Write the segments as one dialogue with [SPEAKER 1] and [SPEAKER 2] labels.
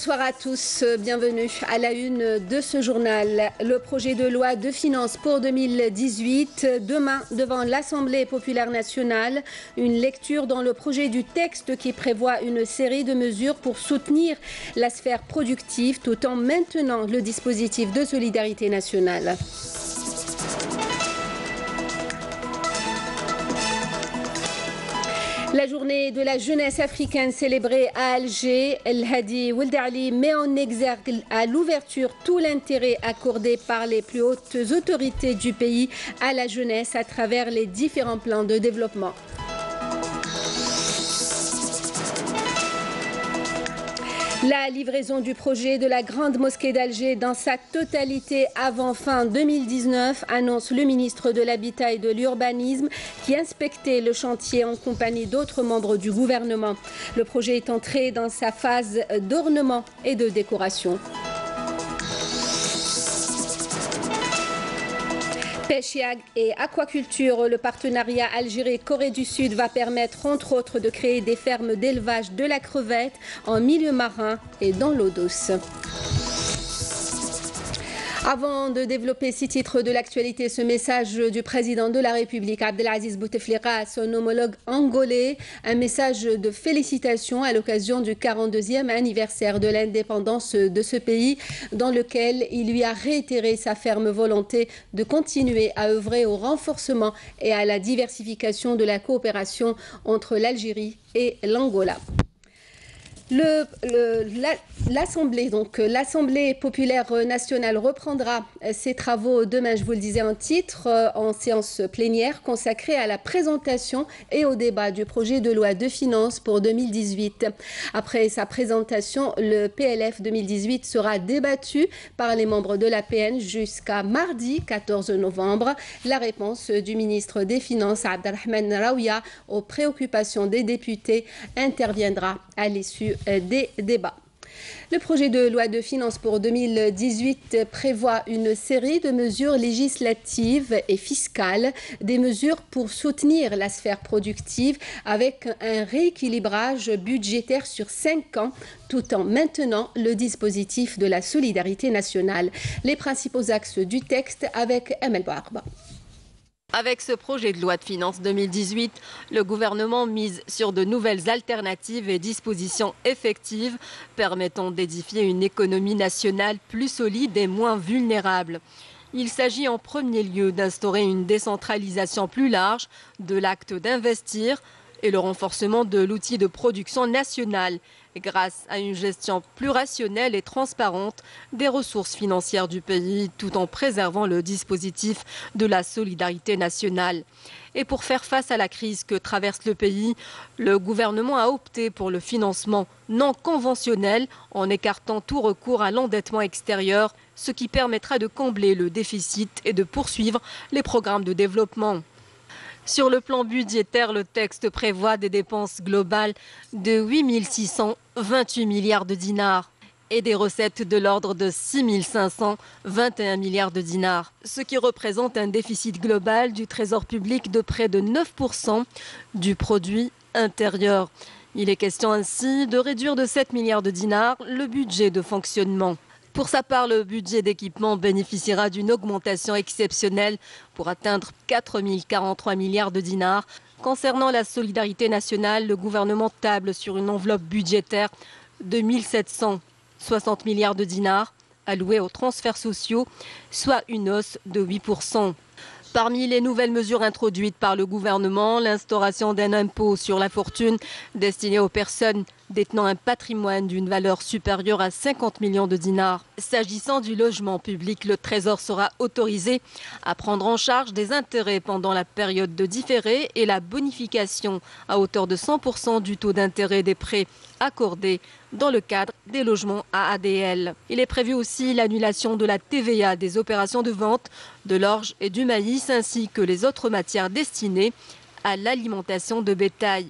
[SPEAKER 1] Bonsoir à tous, bienvenue à la une de ce journal. Le projet de loi de finances pour 2018, demain devant l'Assemblée populaire nationale, une lecture dans le projet du texte qui prévoit une série de mesures pour soutenir la sphère productive tout en maintenant le dispositif de solidarité nationale. La journée de la jeunesse africaine célébrée à Alger, El Hadi Ould Ali met en exergue à l'ouverture tout l'intérêt accordé par les plus hautes autorités du pays à la jeunesse à travers les différents plans de développement. La livraison du projet de la Grande Mosquée d'Alger dans sa totalité avant fin 2019, annonce le ministre de l'Habitat et de l'Urbanisme qui inspectait le chantier en compagnie d'autres membres du gouvernement. Le projet est entré dans sa phase d'ornement et de décoration. Pêche et aquaculture, le partenariat Algérie-Corée du Sud va permettre entre autres de créer des fermes d'élevage de la crevette en milieu marin et dans l'eau douce. Avant de développer 6 titres de l'actualité, ce message du président de la République, Abdelaziz Bouteflika, à son homologue angolais, un message de félicitations à l'occasion du 42e anniversaire de l'indépendance de ce pays, dans lequel il lui a réitéré sa ferme volonté de continuer à œuvrer au renforcement et à la diversification de la coopération entre l'Algérie et l'Angola. L'Assemblée populaire nationale reprendra ses travaux demain, je vous le disais en titre, en séance plénière consacrée à la présentation et au débat du projet de loi de finances pour 2018. Après sa présentation, le PLF 2018 sera débattu par les membres de l'APN jusqu'à mardi 14 novembre. La réponse du ministre des Finances, Abdelrahman Raouia, aux préoccupations des députés interviendra à l'issue des débats. Le projet de loi de finances pour 2018 prévoit une série de mesures législatives et fiscales, des mesures pour soutenir la sphère productive avec un rééquilibrage budgétaire sur 5 ans, tout en maintenant le dispositif de la solidarité nationale. Les principaux axes du texte avec Emel Barba.
[SPEAKER 2] Avec ce projet de loi de finances 2018, le gouvernement mise sur de nouvelles alternatives et dispositions effectives permettant d'édifier une économie nationale plus solide et moins vulnérable. Il s'agit en premier lieu d'instaurer une décentralisation plus large de l'acte d'investir et le renforcement de l'outil de production nationale grâce à une gestion plus rationnelle et transparente des ressources financières du pays tout en préservant le dispositif de la solidarité nationale. Et pour faire face à la crise que traverse le pays, le gouvernement a opté pour le financement non conventionnel en écartant tout recours à l'endettement extérieur, ce qui permettra de combler le déficit et de poursuivre les programmes de développement. Sur le plan budgétaire, le texte prévoit des dépenses globales de 8 628 milliards de dinars et des recettes de l'ordre de 6 521 milliards de dinars, ce qui représente un déficit global du trésor public de près de 9% du produit intérieur. Il est question ainsi de réduire de 7 milliards de dinars le budget de fonctionnement. Pour sa part, le budget d'équipement bénéficiera d'une augmentation exceptionnelle pour atteindre 4 043 milliards de dinars. Concernant la solidarité nationale, le gouvernement table sur une enveloppe budgétaire de 1 760 milliards de dinars alloués aux transferts sociaux, soit une hausse de 8%. Parmi les nouvelles mesures introduites par le gouvernement, l'instauration d'un impôt sur la fortune destiné aux personnes détenant un patrimoine d'une valeur supérieure à 50 millions de dinars. S'agissant du logement public, le Trésor sera autorisé à prendre en charge des intérêts pendant la période de différé et la bonification à hauteur de 100% du taux d'intérêt des prêts accordés dans le cadre des logements à ADL. Il est prévu aussi l'annulation de la TVA des opérations de vente de l'orge et du maïs ainsi que les autres matières destinées à l'alimentation de bétail.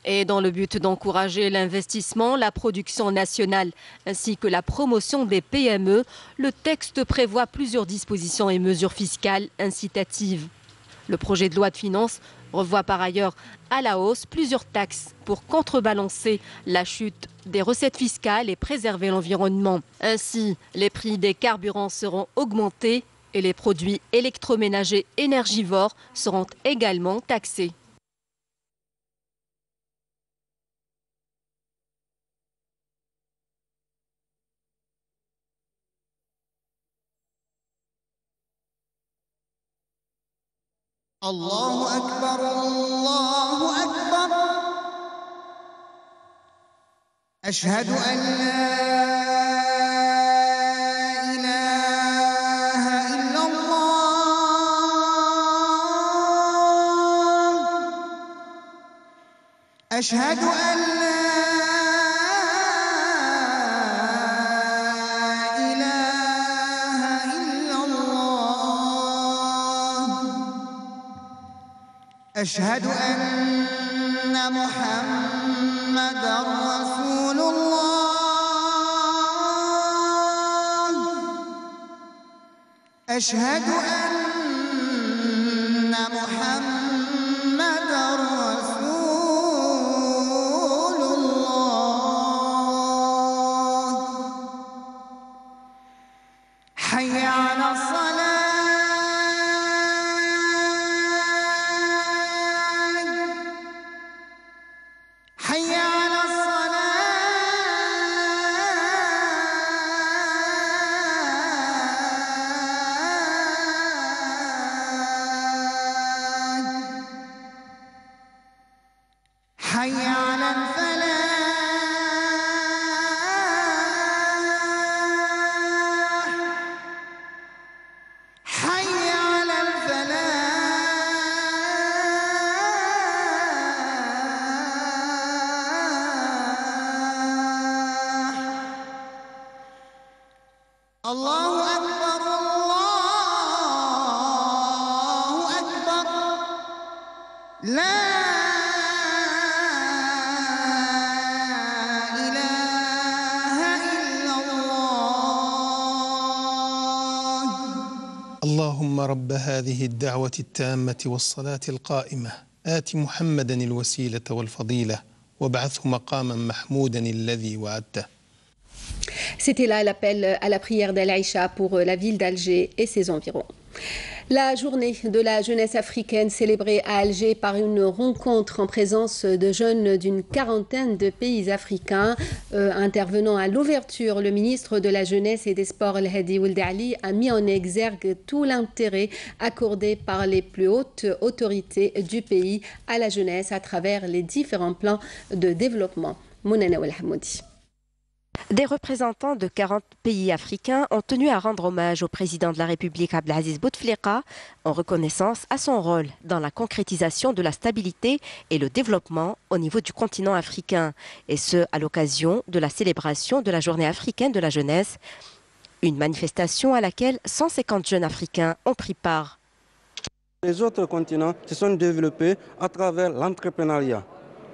[SPEAKER 2] Et dans le but d'encourager l'investissement, la production nationale ainsi que la promotion des PME, le texte prévoit plusieurs dispositions et mesures fiscales incitatives. Le projet de loi de finances revoit par ailleurs à la hausse plusieurs taxes pour contrebalancer la chute des recettes fiscales et préserver l'environnement. Ainsi, les prix des carburants seront augmentés et les produits électroménagers énergivores seront également taxés.
[SPEAKER 3] Allahu Akbar, Allahu Akbar. Ashhadu an la ilaha illallah. Ashhadu an la أشهد أن محمدًا رسول الله. أشهد أن محمدًا رسول الله. حي على الصلاة. حي على الفلاح. حي على الفلاح. الله أكبر، الله أكبر. لا
[SPEAKER 4] اللهم رب هذه الدعوة التامة والصلاة القائمة آت محمدا الوسيلة والفضيلة وابعثه مقاما محمودا الذي وعدته.
[SPEAKER 1] C'était là l'appel à la prière d'Al-Aïcha pour la ville d'Alger et ses environs. La journée de la jeunesse africaine célébrée à Alger par une rencontre en présence de jeunes d'une quarantaine de pays africains. Intervenant à l'ouverture, le ministre de la Jeunesse et des Sports, El-Hadi Ould Ali, a mis en exergue tout l'intérêt accordé par les plus hautes autorités du pays à la jeunesse à travers les différents plans de développement. Mounana Ouelhamoudi.
[SPEAKER 5] Des représentants de 40 pays africains ont tenu à rendre hommage au président de la République Abdelaziz Bouteflika en reconnaissance à son rôle dans la concrétisation de la stabilité et le développement au niveau du continent africain, et ce à l'occasion de la célébration de la Journée africaine de la jeunesse, une manifestation à laquelle 150 jeunes africains ont pris part.
[SPEAKER 6] Les autres continents se sont développés à travers l'entrepreneuriat.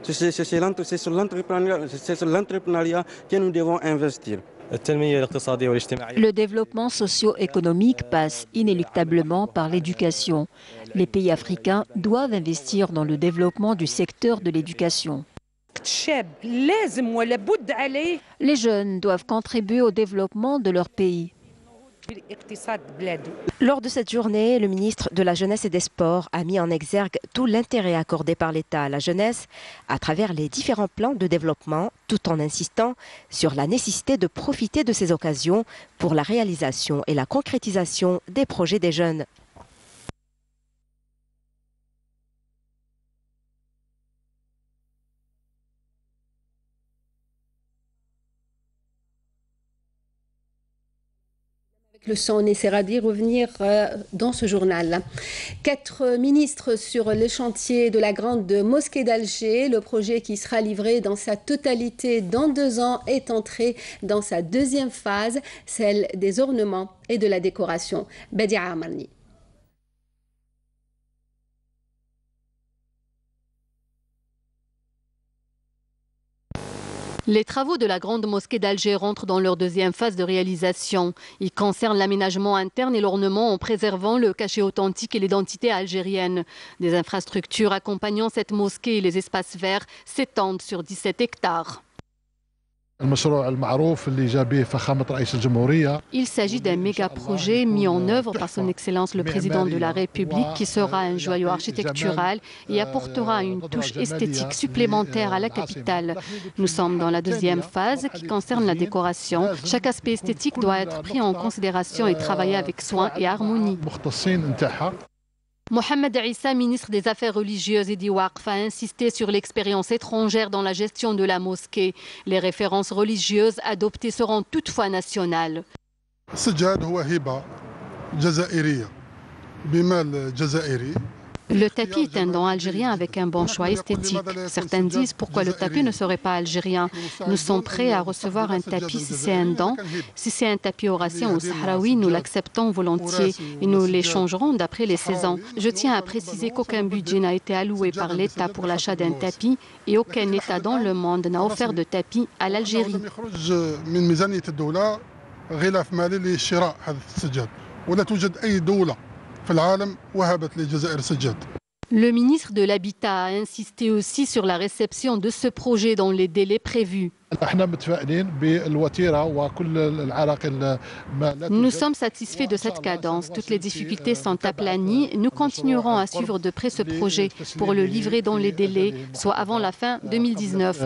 [SPEAKER 6] C'est sur l'entrepreneuriat que nous devons investir.
[SPEAKER 7] Le développement socio-économique passe inéluctablement par l'éducation. Les pays africains doivent investir dans le développement du secteur de l'éducation. Les jeunes doivent contribuer au développement de leur pays.
[SPEAKER 5] Lors de cette journée, le ministre de la Jeunesse et des Sports a mis en exergue tout l'intérêt accordé par l'État à la jeunesse à travers les différents plans de développement, tout en insistant sur la nécessité de profiter de ces occasions pour la réalisation et la concrétisation des projets des jeunes.
[SPEAKER 1] Le son, on essaiera d'y revenir dans ce journal. 4 ministres sur le chantier de la grande mosquée d'Alger. Le projet qui sera livré dans sa totalité dans 2 ans est entré dans sa deuxième phase, celle des ornements et de la décoration. Badia Amarni.
[SPEAKER 2] Les travaux de la Grande Mosquée d'Alger rentrent dans leur deuxième phase de réalisation. Ils concernent l'aménagement interne et l'ornement en préservant le cachet authentique et l'identité algérienne. Des infrastructures accompagnant cette mosquée et les espaces verts s'étendent sur 17 hectares. Il s'agit d'un méga-projet mis en œuvre par son Excellence le Président de la République qui sera un joyau architectural et apportera une touche esthétique supplémentaire à la capitale. Nous sommes dans la deuxième phase qui concerne la décoration. Chaque aspect esthétique doit être pris en considération et travaillé avec soin et harmonie. Mohamed Issa, ministre des Affaires religieuses et d'Iwaqf, a insisté sur l'expérience étrangère dans la gestion de la mosquée. Les références religieuses adoptées seront toutefois nationales. Le tapis est un don algérien avec un bon choix esthétique. Certains disent pourquoi le tapis ne serait pas algérien. Nous sommes prêts à recevoir un tapis si c'est un don. Si c'est un tapis horassien ou sahraoui, nous l'acceptons volontiers et nous l'échangerons d'après les saisons. Je tiens à préciser qu'aucun budget n'a été alloué par l'État pour l'achat d'un tapis et aucun État dans le monde n'a offert de tapis à l'Algérie. Le ministre de l'Habitat a insisté aussi sur la réception de ce projet dans les délais prévus. Nous sommes satisfaits de cette cadence. Toutes les difficultés sont aplanies. Nous continuerons à suivre de près ce projet pour le livrer dans les délais, soit avant la fin 2019.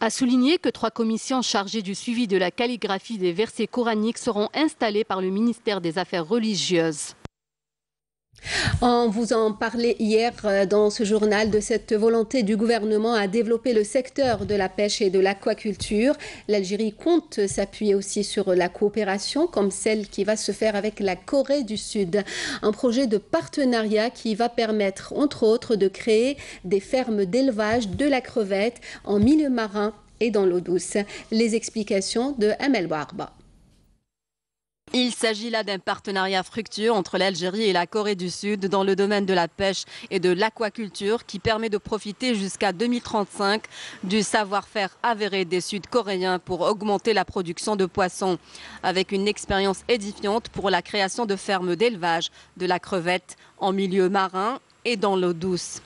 [SPEAKER 2] A souligné que 3 commissions chargées du suivi de la calligraphie des versets coraniques seront installées par le ministère des Affaires religieuses.
[SPEAKER 1] On vous en parlait hier dans ce journal de cette volonté du gouvernement à développer le secteur de la pêche et de l'aquaculture. L'Algérie compte s'appuyer aussi sur la coopération comme celle qui va se faire avec la Corée du Sud. Un projet de partenariat qui va permettre entre autres de créer des fermes d'élevage de la crevette en milieu marin et dans l'eau douce. Les explications de Amel Warba.
[SPEAKER 2] Il s'agit là d'un partenariat fructueux entre l'Algérie et la Corée du Sud dans le domaine de la pêche et de l'aquaculture qui permet de profiter jusqu'à 2035 du savoir-faire avéré des Sud-Coréens pour augmenter la production de poissons, avec une expérience édifiante pour la création de fermes d'élevage de la crevette en milieu marin et dans l'eau douce.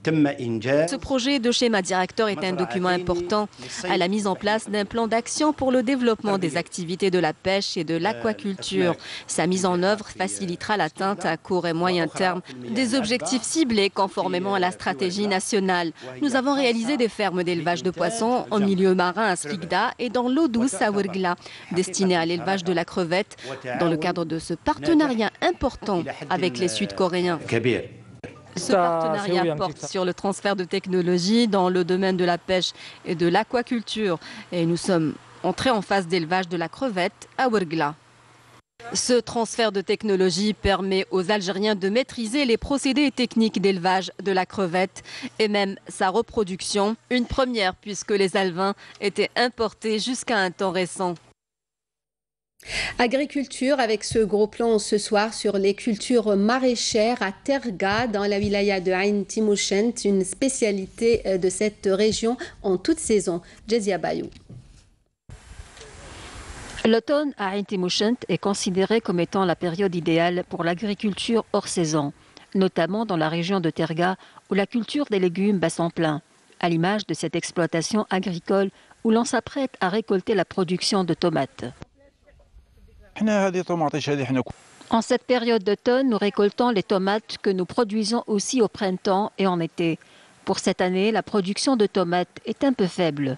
[SPEAKER 2] Ce projet de schéma directeur est un document important à la mise en place d'un plan d'action pour le développement des activités de la pêche et de l'aquaculture. Sa mise en œuvre facilitera l'atteinte à court et moyen terme des objectifs ciblés conformément à la stratégie nationale. Nous avons réalisé des fermes d'élevage de poissons en milieu marin à Sligda et dans l'eau douce à Ouergla, destinées à l'élevage de la crevette, dans le cadre de ce partenariat important avec les Sud-Coréens. Ce partenariat porte sur le transfert de technologies dans le domaine de la pêche et de l'aquaculture. Et nous sommes entrés en phase d'élevage de la crevette à Ouergla. Ce transfert de technologie permet aux Algériens de maîtriser les procédés et techniques d'élevage de la crevette et même sa reproduction. Une première puisque les alevins étaient importés jusqu'à un temps récent.
[SPEAKER 1] Agriculture avec ce gros plan ce soir sur les cultures maraîchères à Terga dans la wilaya de Ain Timoshent, une spécialité de cette région en toute saison. Jezia Bayou.
[SPEAKER 7] L'automne à Ain Timoshent est considéré comme étant la période idéale pour l'agriculture hors saison, notamment dans la région de Terga où la culture des légumes bat son plein, à l'image de cette exploitation agricole où l'on s'apprête à récolter la production de tomates. En cette période d'automne, nous récoltons les tomates que nous produisons aussi au printemps et en été. Pour cette année, la production de tomates est un peu faible.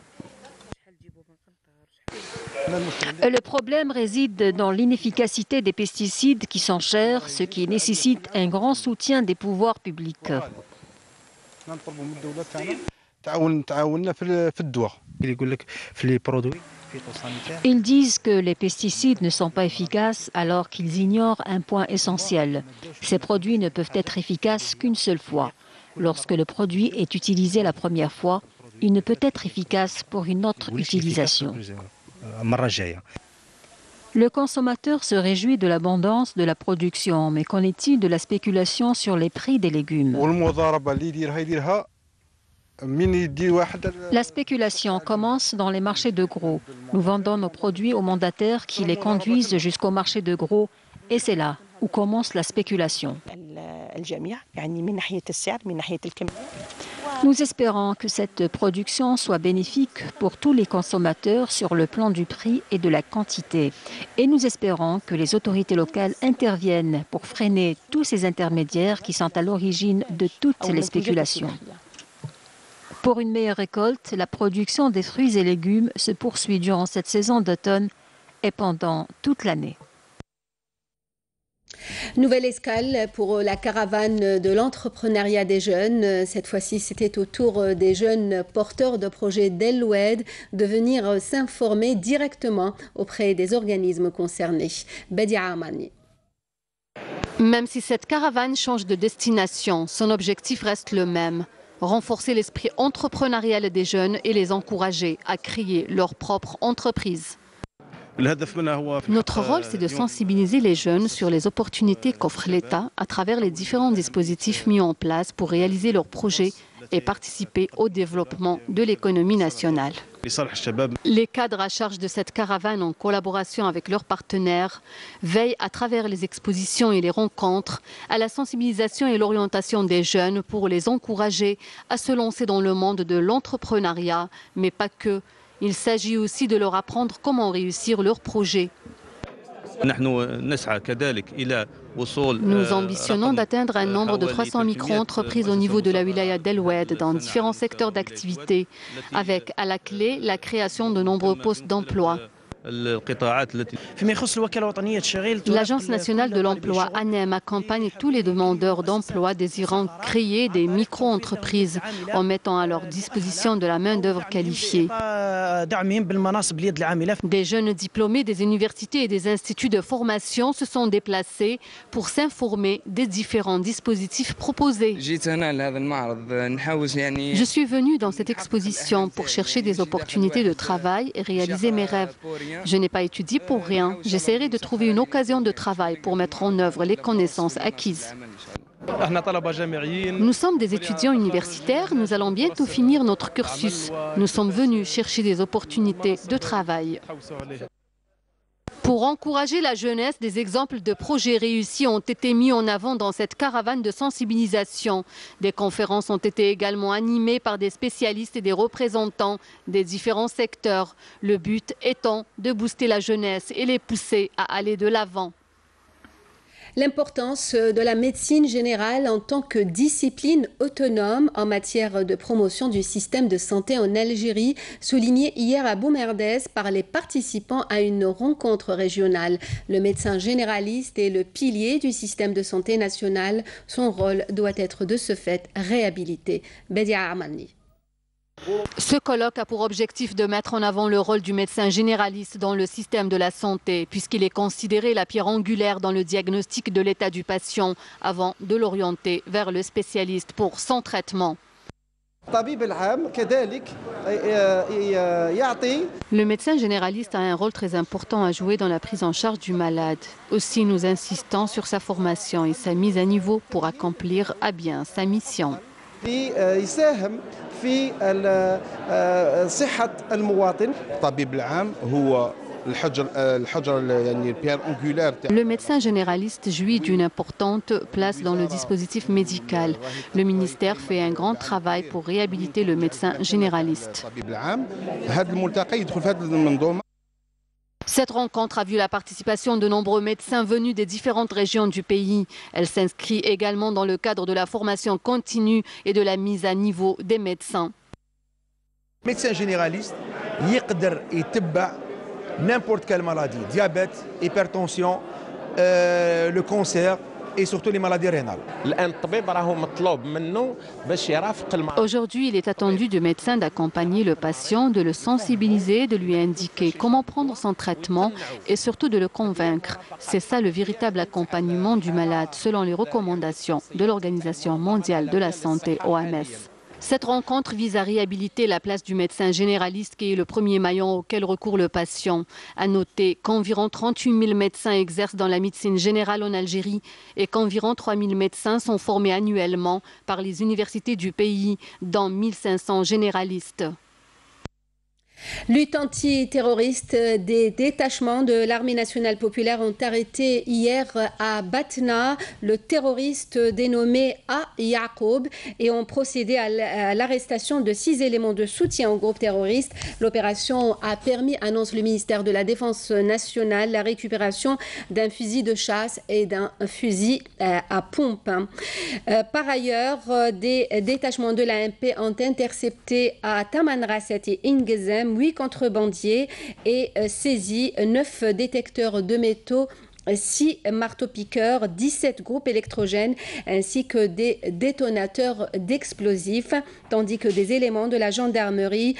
[SPEAKER 7] Le problème réside dans l'inefficacité des pesticides qui sont chers, ce qui nécessite un grand soutien des pouvoirs publics. Ils disent que les pesticides ne sont pas efficaces alors qu'ils ignorent un point essentiel. Ces produits ne peuvent être efficaces qu'une seule fois. Lorsque le produit est utilisé la première fois, il ne peut être efficace pour une autre utilisation. Le consommateur se réjouit de l'abondance de la production, mais qu'en est-il de la spéculation sur les prix des légumes ? La spéculation commence dans les marchés de gros. Nous vendons nos produits aux mandataires qui les conduisent jusqu'au marché de gros et c'est là où commence la spéculation. Nous espérons que cette production soit bénéfique pour tous les consommateurs sur le plan du prix et de la quantité. Et nous espérons que les autorités locales interviennent pour freiner tous ces intermédiaires qui sont à l'origine de toutes les spéculations. Pour une meilleure récolte, la production des fruits et légumes se poursuit durant cette saison d'automne et pendant toute l'année.
[SPEAKER 1] Nouvelle escale pour la caravane de l'entrepreneuriat des jeunes. Cette fois-ci, c'était au tour des jeunes porteurs de projets d'El Oued de venir s'informer directement auprès des organismes concernés. Bedia Amani.
[SPEAKER 2] Même si cette caravane change de destination, son objectif reste le même. Renforcer l'esprit entrepreneurial des jeunes et les encourager à créer leur propre entreprise. Notre rôle, c'est de sensibiliser les jeunes sur les opportunités qu'offre l'État à travers les différents dispositifs mis en place pour réaliser leurs projets et participer au développement de l'économie nationale. Les cadres à charge de cette caravane, en collaboration avec leurs partenaires, veillent à travers les expositions et les rencontres à la sensibilisation et l'orientation des jeunes pour les encourager à se lancer dans le monde de l'entrepreneuriat, mais pas que. Il s'agit aussi de leur apprendre comment réussir leurs projets. Nous ambitionnons d'atteindre un nombre de 300 micro-entreprises au niveau de la wilaya d'El Oued dans différents secteurs d'activité, avec à la clé la création de nombreux postes d'emploi. L'Agence nationale de l'emploi, ANEM, accompagne tous les demandeurs d'emploi désirant créer des micro-entreprises en mettant à leur disposition de la main-d'œuvre qualifiée. Des jeunes diplômés des universités et des instituts de formation se sont déplacés pour s'informer des différents dispositifs proposés. Je suis venu dans cette exposition pour chercher des opportunités de travail et réaliser mes rêves. Je n'ai pas étudié pour rien. J'essaierai de trouver une occasion de travail pour mettre en œuvre les connaissances acquises. Nous sommes des étudiants universitaires. Nous allons bientôt finir notre cursus. Nous sommes venus chercher des opportunités de travail. Pour encourager la jeunesse, des exemples de projets réussis ont été mis en avant dans cette caravane de sensibilisation. Des conférences ont été également animées par des spécialistes et des représentants des différents secteurs. Le but étant de booster la jeunesse et les pousser à aller de l'avant.
[SPEAKER 1] L'importance de la médecine générale en tant que discipline autonome en matière de promotion du système de santé en Algérie, soulignée hier à Boumerdès par les participants à une rencontre régionale. Le médecin généraliste est le pilier du système de santé national. Son rôle doit être de ce fait réhabilité. Bedia Amani.
[SPEAKER 2] Ce colloque a pour objectif de mettre en avant le rôle du médecin généraliste dans le système de la santé, puisqu'il est considéré la pierre angulaire dans le diagnostic de l'état du patient avant de l'orienter vers le spécialiste pour son traitement. Le médecin généraliste a un rôle très important à jouer dans la prise en charge du malade. Aussi, nous insistons sur sa formation et sa mise à niveau pour accomplir à bien sa mission. Le médecin généraliste jouit d'une importante place dans le dispositif médical. Le ministère fait un grand travail pour réhabiliter le médecin généraliste. Cette rencontre a vu la participation de nombreux médecins venus des différentes régions du pays. Elle s'inscrit également dans le cadre de la formation continue et de la mise à niveau des médecins.
[SPEAKER 8] Le médecin généraliste, il peut n'importe quelle maladie, diabète, hypertension, le cancer et surtout les maladies rénales.
[SPEAKER 2] Aujourd'hui, il est attendu du médecin d'accompagner le patient, de le sensibiliser, de lui indiquer comment prendre son traitement et surtout de le convaincre. C'est ça le véritable accompagnement du malade selon les recommandations de l'Organisation mondiale de la santé, OMS.
[SPEAKER 9] Cette rencontre vise à réhabiliter la place du médecin généraliste qui est le premier maillon auquel recourt le patient. À noter qu'environ 38 000 médecins exercent dans la médecine générale en Algérie et qu'environ 3 000 médecins sont formés annuellement par les universités du pays, dont 1 500 généralistes.
[SPEAKER 1] Lutte antiterroriste, des détachements de l'armée nationale populaire ont arrêté hier à Batna le terroriste dénommé A. Yacoub et ont procédé à l'arrestation de 6 éléments de soutien au groupe terroriste. L'opération a permis, annonce le ministère de la Défense nationale, la récupération d'un fusil de chasse et d'un fusil à pompe. Par ailleurs, des détachements de l'ANP ont intercepté à Tamanrasset et Ingezem 8 contrebandiers et saisi 9 détecteurs de métaux, 6 marteaux-piqueurs, 17 groupes électrogènes ainsi que des détonateurs d'explosifs, tandis que des éléments de la gendarmerie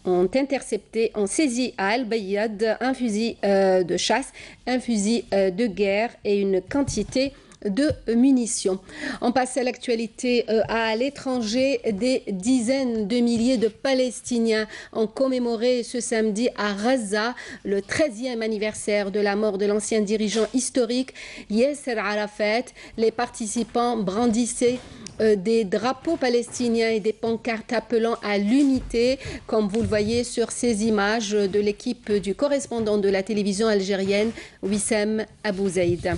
[SPEAKER 1] ont saisi à Al-Bayad un fusil de chasse, un fusil de guerre et une quantité de munitions. On passe à l'actualité à l'étranger. Des dizaines de milliers de Palestiniens ont commémoré ce samedi à Gaza le 13e anniversaire de la mort de l'ancien dirigeant historique Yasser Arafat. Les participants brandissaient des drapeaux palestiniens et des pancartes appelant à l'unité, comme vous le voyez sur ces images de l'équipe du correspondant de la télévision algérienne Wissem Abou Zaïd.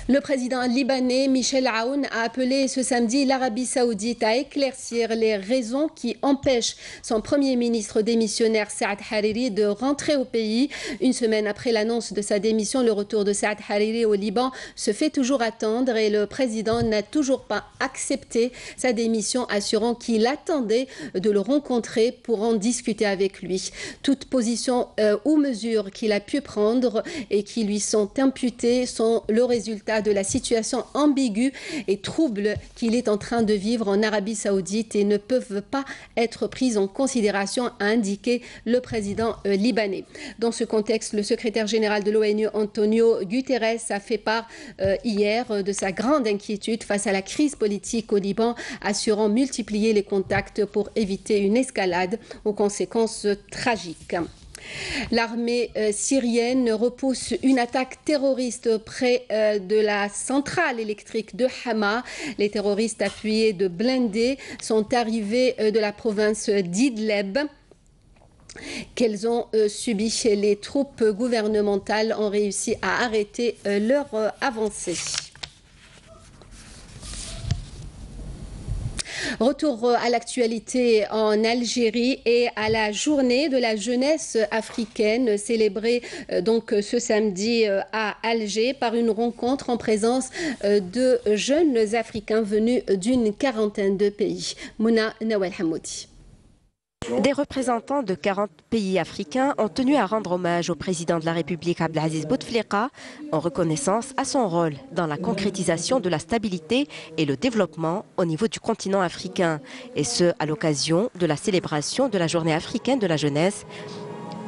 [SPEAKER 1] Le président libanais Michel Aoun a appelé ce samedi l'Arabie saoudite à éclaircir les raisons qui empêchent son premier ministre démissionnaire Saad Hariri de rentrer au pays. Une semaine après l'annonce de sa démission, le retour de Saad Hariri au Liban se fait toujours attendre et le président n'a toujours pas accepté sa démission, assurant qu'il attendait de le rencontrer pour en discuter avec lui. Toute position ou mesure qu'il a pu prendre et qui lui sont imputées sont le résultat de la situation ambiguë et trouble qu'il est en train de vivre en Arabie saoudite et ne peuvent pas être prises en considération, a indiqué le président libanais. Dans ce contexte, le secrétaire général de l'ONU, Antonio Guterres, a fait part hier de sa grande inquiétude face à la crise politique au Liban, assurant multiplier les contacts pour éviter une escalade aux conséquences tragiques. L'armée syrienne repousse une attaque terroriste près de la centrale électrique de Hama. Les terroristes appuyés de blindés sont arrivés de la province d'Idleb qu'elles ont subi. Les troupes gouvernementales ont réussi à arrêter leur avancée. Retour à l'actualité en Algérie et à la journée de la jeunesse africaine célébrée donc ce samedi à Alger par une rencontre en présence de jeunes Africains venus d'une quarantaine de pays. Mouna Nawel Hamoudi.
[SPEAKER 5] Des représentants de 40 pays africains ont tenu à rendre hommage au président de la République Abdelaziz Bouteflika en reconnaissance à son rôle dans la concrétisation de la stabilité et le développement au niveau du continent africain, et ce à l'occasion de la célébration de la Journée africaine de la jeunesse,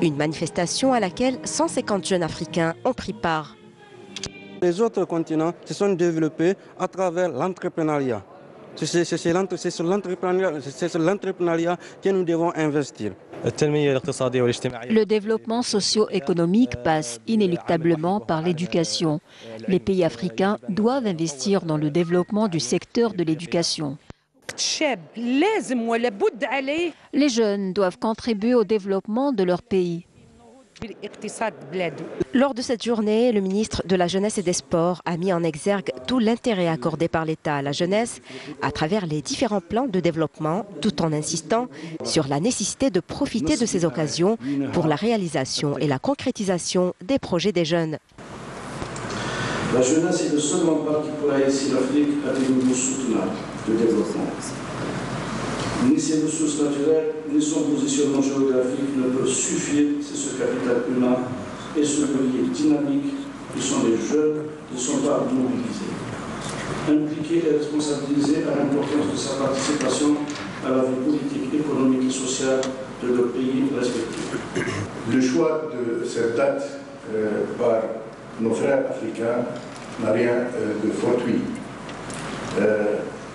[SPEAKER 5] une manifestation à laquelle 150 jeunes africains ont pris part.
[SPEAKER 6] Les autres continents se sont développés à travers l'entrepreneuriat. C'est sur l'entrepreneuriat que nous devons investir.
[SPEAKER 7] Le développement socio-économique passe inéluctablement par l'éducation. Les pays africains doivent investir dans le développement du secteur de l'éducation. Les jeunes doivent contribuer au développement de leur pays.
[SPEAKER 5] Lors de cette journée, le ministre de la Jeunesse et des Sports a mis en exergue tout l'intérêt accordé par l'État à la jeunesse à travers les différents plans de développement, tout en insistant sur la nécessité de profiter de ces occasions pour la réalisation et la concrétisation des projets des jeunes.
[SPEAKER 10] La jeunesse est le seul membre qui pourra aider l'Afrique à des niveaux soutenables de développement. Ni ses ressources naturelles, ni son positionnement géographique ne peuvent suffire si ce capital humain et ce levier dynamique qui sont les jeunes ne sont pas mobilisés. Impliqués et responsabilisés à l'importance de sa participation à la vie politique, économique et sociale de leurs pays respectifs.
[SPEAKER 11] Le choix de cette date par nos frères africains n'a rien de fortuit.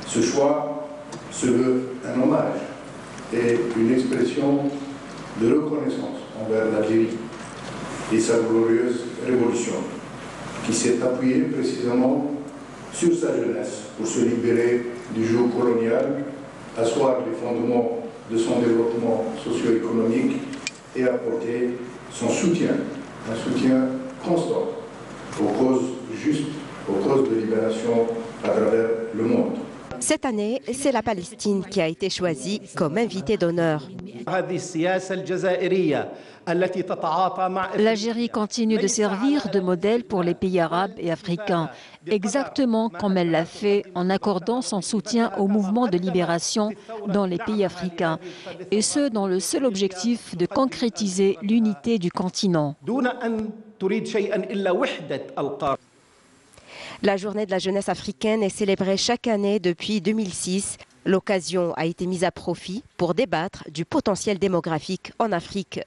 [SPEAKER 11] Ce choix se veut un hommage et une expression de reconnaissance envers l'Algérie et sa glorieuse révolution, qui s'est appuyée précisément sur sa jeunesse pour se libérer du joug colonial, asseoir les fondements de son développement socio-économique et apporter son soutien, un soutien constant aux causes justes, aux causes de libération à travers le monde.
[SPEAKER 5] Cette année, c'est la Palestine qui a été choisie comme invitée d'honneur.
[SPEAKER 7] L'Algérie continue de servir de modèle pour les pays arabes et africains, exactement comme elle l'a fait en accordant son soutien au mouvement de libération dans les pays africains, et ce dans le seul objectif de concrétiser l'unité du continent.
[SPEAKER 5] La journée de la jeunesse africaine est célébrée chaque année depuis 2006. L'occasion a été mise à profit pour débattre du potentiel démographique en Afrique.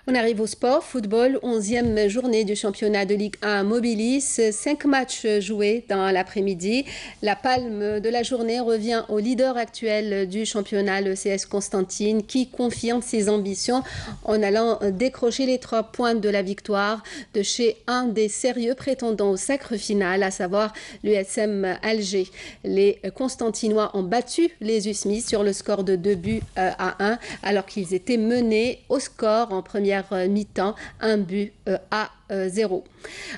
[SPEAKER 1] On arrive au sport, football, 11e journée du championnat de Ligue 1 Mobilis, 5 matchs joués dans l'après-midi. La palme de la journée revient au leader actuel du championnat, le CS Constantine, qui confirme ses ambitions en allant décrocher les 3 points de la victoire de chez un des sérieux prétendants au sacre final, à savoir l'USM Alger. Les Constantinois ont battu les USMI sur le score de 2 à 1, alors qu'ils étaient menés au score en première mi-temps, 1 but à 0.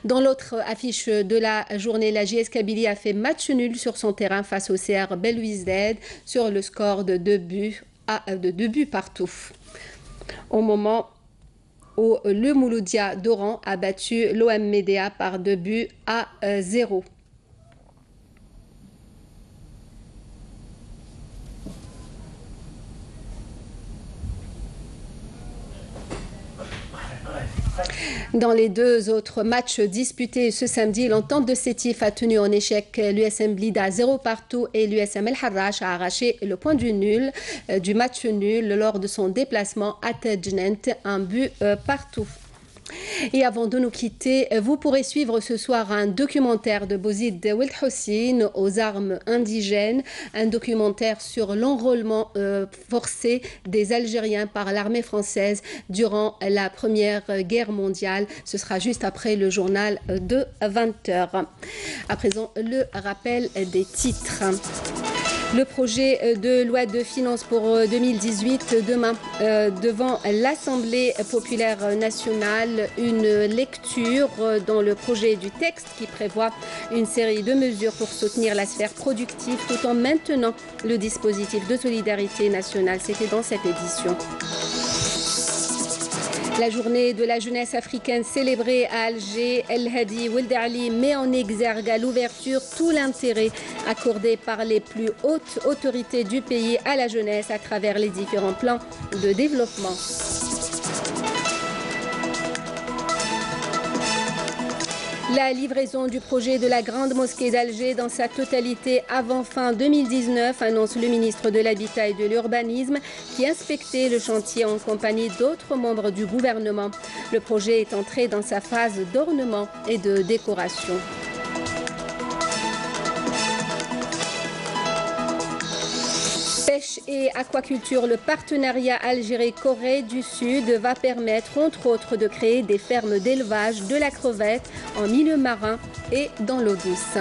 [SPEAKER 1] Dans l'autre affiche de la journée, la JS Kabylie a fait match nul sur son terrain face au CR Belouizdad sur le score de 2 buts partout. Au moment où le Mouloudia d'Oran a battu l'OM Médéa par 2 buts à 0. Dans les 2 autres matchs disputés ce samedi, l'entente de Sétif a tenu en échec l'USM Blida 0 partout et l'USM El Harrach a arraché le point du match nul lors de son déplacement à Tadjnent, 1 but partout. Et avant de nous quitter, vous pourrez suivre ce soir un documentaire de Bouzid Weld Hossein aux armes indigènes, un documentaire sur l'enrôlement forcé des Algériens par l'armée française durant la Première Guerre mondiale. Ce sera juste après le journal de 20h. À présent, le rappel des titres. Le projet de loi de finances pour 2018 demain devant l'Assemblée populaire nationale, une lecture dans le projet du texte qui prévoit une série de mesures pour soutenir la sphère productive tout en maintenant le dispositif de solidarité nationale. C'était dans cette édition. La journée de la jeunesse africaine célébrée à Alger, El Hadi Weld Ali met en exergue à l'ouverture tout l'intérêt accordé par les plus hautes autorités du pays à la jeunesse à travers les différents plans de développement. La livraison du projet de la Grande Mosquée d'Alger dans sa totalité avant fin 2019, annonce le ministre de l'Habitat et de l'Urbanisme qui inspectait le chantier en compagnie d'autres membres du gouvernement. Le projet est entré dans sa phase d'ornement et de décoration. Pêche et aquaculture, le partenariat Algérie-Corée du Sud va permettre entre autres de créer des fermes d'élevage de la crevette en milieu marin et dans l'eau douce.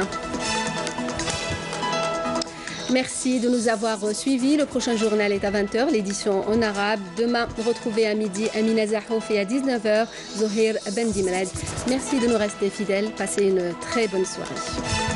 [SPEAKER 1] Merci de nous avoir suivis. Le prochain journal est à 20h, l'édition en arabe. Demain, retrouvez à midi Amina Zahouf et à 19h, Zohir Bendimrad. Merci de nous rester fidèles. Passez une très bonne soirée.